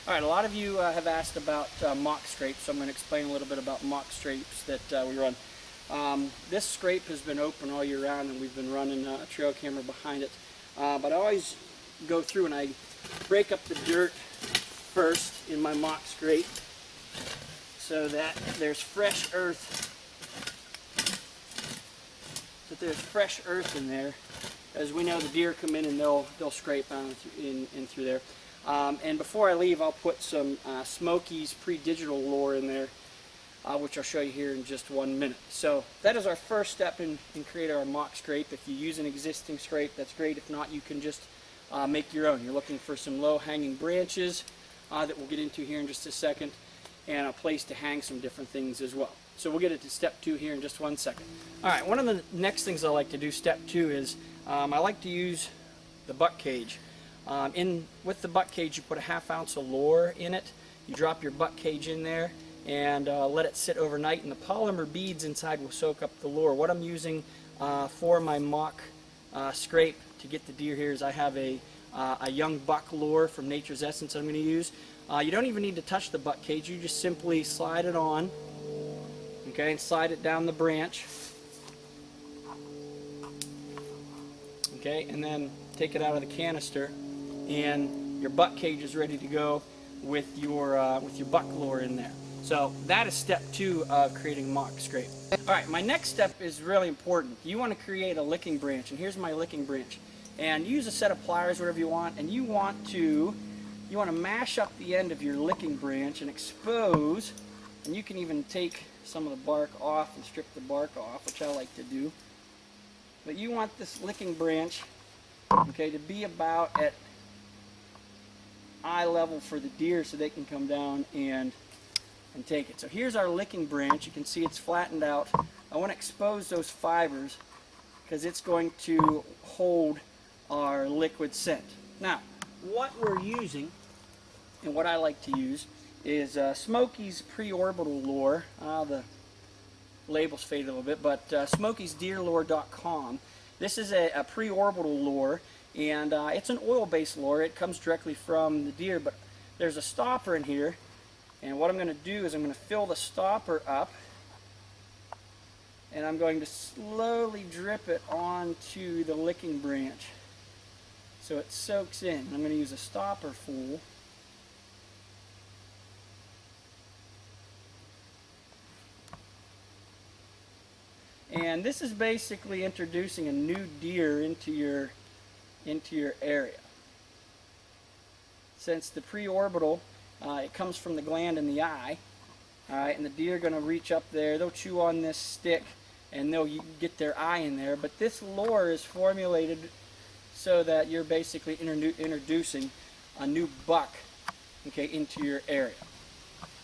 All right, a lot of you have asked about mock scrapes, so I'm going to explain a little bit about mock scrapes that we run. This scrape has been open all year round, and we've been running a trail camera behind it. But I always go through and I break up the dirt first in my mock scrape so that there's fresh earth. In there. As we know, the deer come in and they'll scrape on in through there. And before I leave, I'll put some Smokey's pre-digital lure in there, which I'll show you here in just 1 minute. So that is our first step in creating our mock scrape. If you use an existing scrape, that's great. If not, you can just make your own. You're looking for some low-hanging branches that we'll get into here in just a second, and a place to hang some different things as well. So we'll get into step 2 here in just 1 second. All right, one of the next things I like to do, step 2, is I like to use the buck cage. With the buck cage, you put a 1/2 ounce of lure in it. You drop your buck cage in there and let it sit overnight, and the polymer beads inside will soak up the lure. What I'm using for my mock scrape to get the deer here is I have a young buck lure from Nature's Essence I'm going to use. You don't even need to touch the buck cage. You just simply slide it on, okay, and slide it down the branch, okay, and then take it out of the canister, and your buck cage is ready to go with your buck lure in there. So that is step 2 of creating mock scrape. All right, my next step is really important. You want to create a licking branch, and here's my licking branch. And use a set of pliers, whatever you want, and you want to mash up the end of your licking branch and expose, and you can even take some of the bark off and strip the bark off, which I like to do. But you want this licking branch, okay, to be about at eye level for the deer so they can come down and take it. So here's our licking branch. You can see it's flattened out. I want to expose those fibers because it's going to hold our liquid scent. Now, what we're using and what I like to use is Smokey's pre-orbital lure. The label's faded a little bit, but smokeysdeerlure.com. This is a pre-orbital lure, and it's an oil-based lure. It comes directly from the deer, but there's a stopper in here, and what I'm going to do is I'm going to fill the stopper up, and I'm going to slowly drip it onto the licking branch so it soaks in. I'm going to use a stopper full. And this is basically introducing a new deer into your area. Since the pre-orbital, it comes from the gland in the eye, all right, and the deer are going to reach up there. They'll chew on this stick, and they'll get their eye in there. But this lure is formulated so that you're basically introducing a new buck, okay, into your area.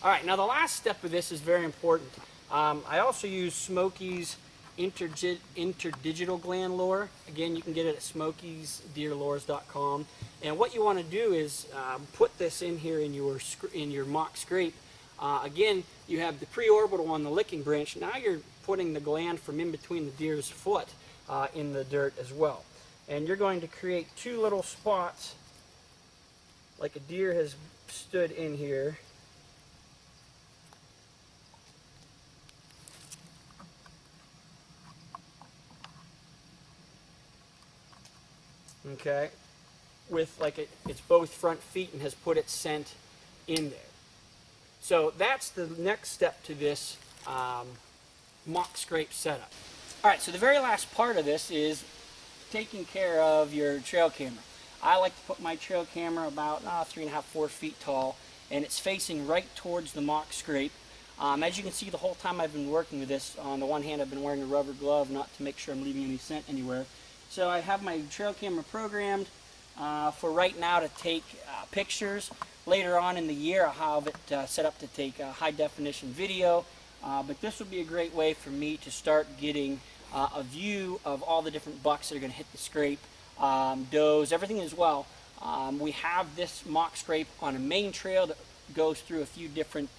All right, now the last step of this is very important. I also use Smokey's interdigital gland lure. Again, you can get it at smokeysdeerlures.com. And what you want to do is put this in here in your mock scrape. Again, you have the pre-orbital on the licking branch. Now you're putting the gland from in between the deer's foot in the dirt as well. And you're going to create 2 little spots like a deer has stood in here. Okay, with like it's both front feet and has put its scent in there. So that's the next step to this mock scrape setup. All right, so the very last part of this is taking care of your trail camera. I like to put my trail camera about 3.5, 4 feet tall, and it's facing right towards the mock scrape. As you can see, the whole time I've been working with this, on the one hand I've been wearing a rubber glove not to make sure I'm leaving any scent anywhere. So I have my trail camera programmed for right now to take pictures. Later on in the year I'll have it set up to take high definition video, but this will be a great way for me to start getting a view of all the different bucks that are going to hit the scrape, does, everything as well. We have this mock scrape on a main trail that goes through a few different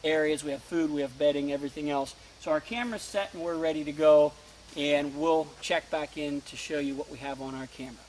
areas. We have food, we have bedding, everything else. So our camera's set and we're ready to go, and we'll check back in to show you what we have on our camera.